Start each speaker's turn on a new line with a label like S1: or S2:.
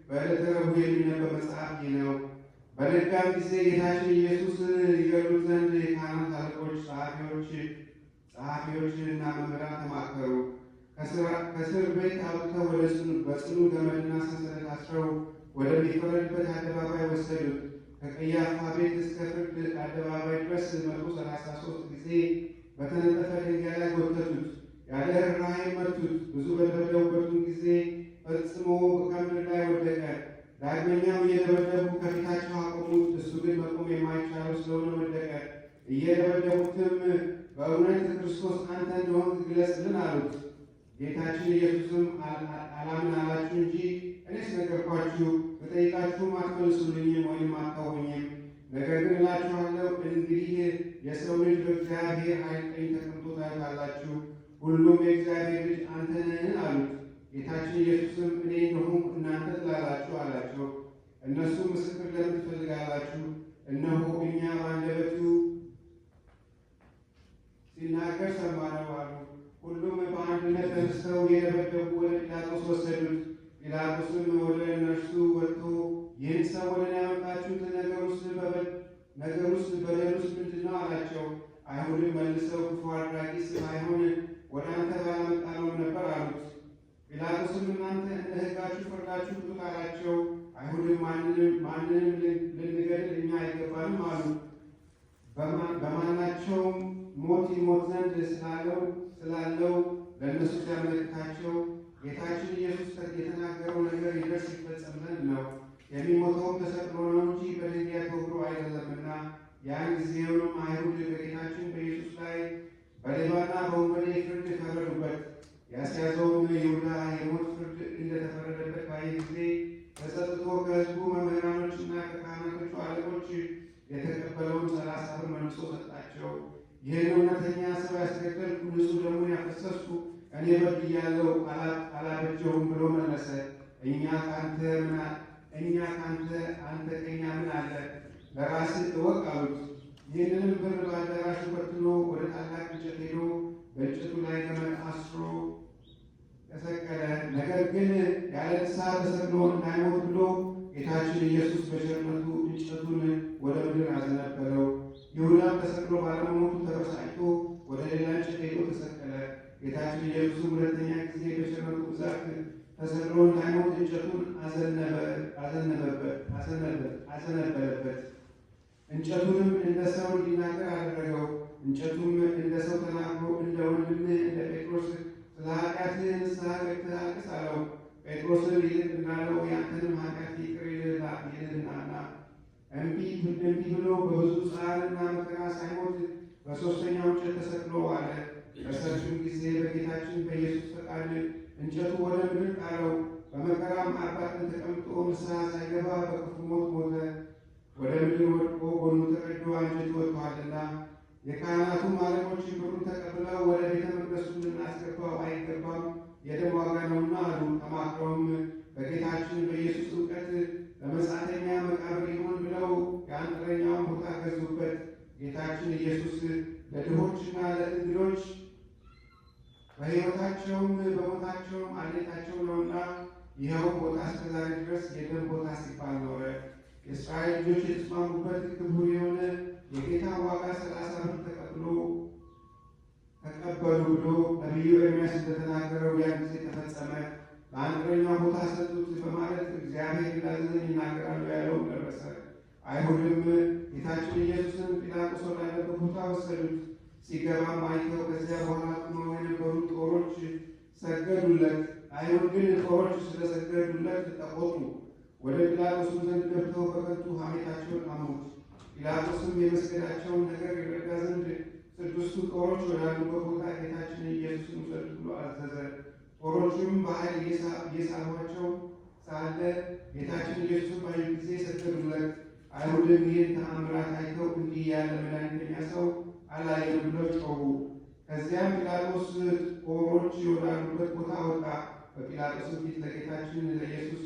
S1: በዕለተ ረቡዕ የሚነበብ መጽሐፍ ይህ ነው። በነጋም ጊዜ ጌታችን ኢየሱስ ይገድሉት ዘንድ የካህናት አለቆች፣ ጸሐፊዎችና መምህራን ተማከሩ። ከእስር ቤት አውጥተው በጽኑ ገመድና ሰንሰለት አስረው ወደሚፈረድበት አደባባይ ወሰዱት። ከቀያፋ ቤት እስከ ፍርድ አደባባይ ድረስ 133 ጊዜ በተነጠፈ ድንጋይ ላይ ጎተቱት፣ ያለ ርኅራኄ መቱት። ብዙ በደበደቡበትም ጊዜ ፈጽሞ ከምድር ላይ ወደቀ። ዳግመኛም እየደበደቡ ከፊታቸው አቆሙት። እሱ ግን መቆም የማይቻለው ስለሆነ ወደቀ። እየደበደቡትም በእውነት ክርስቶስ አንተ እንደሆንክ ግለጽልን አሉት። ጌታችን ኢየሱስም አላምን አላችሁ እንጂ እኔስ ነገርኳችሁ፣ ብጠይቃችሁም አትመልሱልኝም ወይም አታውቁኝም። ነገር ግን እላችኋለሁ እንግዲህ የሰው ልጅ በእግዚአብሔር ኃይል ቀኝ ተቀምጦ ታዩታላችሁ። ሁሉም የእግዚአብሔር ልጅ አንተ ነህን አሉት። ጌታችን ኢየሱስም እኔ እንደሆንኩ እናንተ ትላላችሁ አላቸው። እነሱ ምስክር ለምን ትፈልጋላችሁ? እነሆ እኛ በአንደበቱ ሲናገር ሰማነው አሉ። ሁሉም በአንድነት ተነስተው እየደበደቡ ወደ ጲላጦስ ወሰዱት። ጲላጦስም ወደ እነርሱ ወጥቶ ይህን ሰው ወደ እኔ ያመጣችሁት ነገሩስ በደሉስ ምንድን ነው አላቸው። አይሁድም መልሰው ክፉ አድራጊስ ባይሆን ወደ አንተ ባላመጣነውም ነበር አሉት። ጲላጦስም እናንተ እንደ ሕጋችሁ ፈርዳችሁ ቅጡት አላቸው። አይሁድም ማንንም ልንገድል እኛ አይገባንም አሉ። በማናቸውም ሞት ይሞት ዘንድ ስላለው ለእነሱ ሲያመለክታቸው ጌታችን ኢየሱስ የተናገረው ነገር ይደርስ ይፈጸም ዘንድ ነው። የሚሞተውም ተሰቅሎ ነው እንጂ በድንጋይ ተወግሮ አይደለምና። ያን ጊዜውንም አይሁድ በጌታችን በኢየሱስ ላይ በሌባና በወንበዴ ፍርድ ፈረዱበት። ያስያዘውም ይሁዳ የሞት ፍርድ እንደተፈረደበት ባየ ጊዜ ተጸጽቶ ከሕዝቡ መምህራኖችና ከካህናቶቹ አለቆች የተቀበለውን 30 ብር መልሶ ሰጣቸው። ይህን እውነተኛ ሰው ያስገደልኩ፣ ንጹሕ ደሙን ያፈሰስኩ እኔ በድያለሁ አላበጀሁም ብሎ መለሰ። እኛ ካንተ አንተ ከእኛ ምን አለ? ለራስህ እወቅ አሉት። ይህንንም ብር በአዳራሹ በትኖ ወደ ታላቅ እንጨት ሄዶ በእንጨቱ ላይ ገመድ አስሮ ተሰቀለ። ነገር ግን ያለ ንስሐ ተሰቅሎ እንዳይሞት ብሎ ጌታችን ኢየሱስ በቸርነቱ እንጨቱን ወደ ምድር አዘነበለው። ይሁዳም ተሰቅሎ ባለመሞቱ ተበሳጭቶ ወደ ሌላ እንጨት ሄዶ ተሰቀለ። ጌታችን ኢየሱስም ሁለተኛ ጊዜ በቸርነቱ ብዛት ተሰቅሎ እንዳይሞት እንጨቱን አዘነበለበት። እንጨቱንም እንደ ሰው እንዲናገር አደረገው። እንጨቱም እንደ ሰው ተናግሮ እንደ ወንድምህ እንደ ጴጥሮስ ስለ ኃጢአትህ ንስሐ ገብተህ አልቅስ አለው። ጴጥሮስን ይልቅ እንዳለው ያንተንም ኃጢአት ይቅር ይልሃልና እምቢ ብሎ በብዙ ጸዓልና መከራ ሳይሞት በሦስተኛው እንጨት ተሰቅሎ ዋለ። በሰርጁም ጊዜ በጌታችን በኢየሱስ ፈቃድ እንጨቱ ወደ ምድር ጣለው። በመከራም 40 ቀን ተቀምጦ ንስሐ ሳይገባ በክፉ ሞት ሞተ። ወደ ምድር ወድቆ ጎኑ ተቀዶ አንጀቱ ወጥቷልና። የካህናቱም አለቆች ብሩን ተቀብለው ወደ ቤተ መቅደሱ ልናስገባው አይገባም፣ የደም ዋጋ ነውና አሉ። ተማክረውም በጌታችን በኢየሱስ እውቀት ለመጻተኛ መቃብር ይሆን ብለው የአንጥረኛውን ቦታ ገዙበት። ጌታችን ኢየሱስ ለድሆችና ለእንግዶች በሕይወታቸውም በሞታቸውም አለታቸው ነውና፣ ይኸው ቦታ እስከዛሬ ድረስ የደም ቦታ ሲባል ኖረ። የእስራኤል ልጆች የተስማሙበት ክቡር የሆነ የጌታ ዋጋ 30 ብር ተቀበሉ ብሎ ነቢዩ ኤርምያስ እንደተናገረው ያን ጊዜ ተፈጸመ። ለአንጥረኛው ቦታ ሰጡት በማለት እግዚአብሔር እንዳዘዘኝ ይናገራሉ ያለው ደረሰ። አይሁድም ጌታችን ኢየሱስን ጲላጦስ ወዳለበት ቦታ ወሰዱት። ሲገባም አይተው ከዚያ በኋላ ቆመው የነበሩ ጦሮች ሰገዱለት። አይሁድ ግን ጦሮች ስለሰገዱለት ተቆጡ። ወደ ጲላጦስም ዘንድ ገብተው በከንቱ ሐሜታቸውን አሙት። ጲላጦስም የመስገዳቸውን ነገር ይረዳ ዘንድ 6 ጦሮች ወዳሉበት ቦታ ጌታችንን ኢየሱስን ውሰዱት ብሎ አዘዘ። ጦሮቹም በኃይል እየሳቧቸው ሳለ ጌታችን ኢየሱስን ባዩ ጊዜ ሰገዱለት። አይሁድም ይህን ተአምራት አይተው እንዲህ ያለ መድኃኒተኛ ሰው አላየንም ብለው ጮኹ። ከዚያም ጲላጦስ ጦሮች ወዳሉበት ቦታ ወጣ። በጲላጦስም ፊት ለጌታችን ለኢየሱስ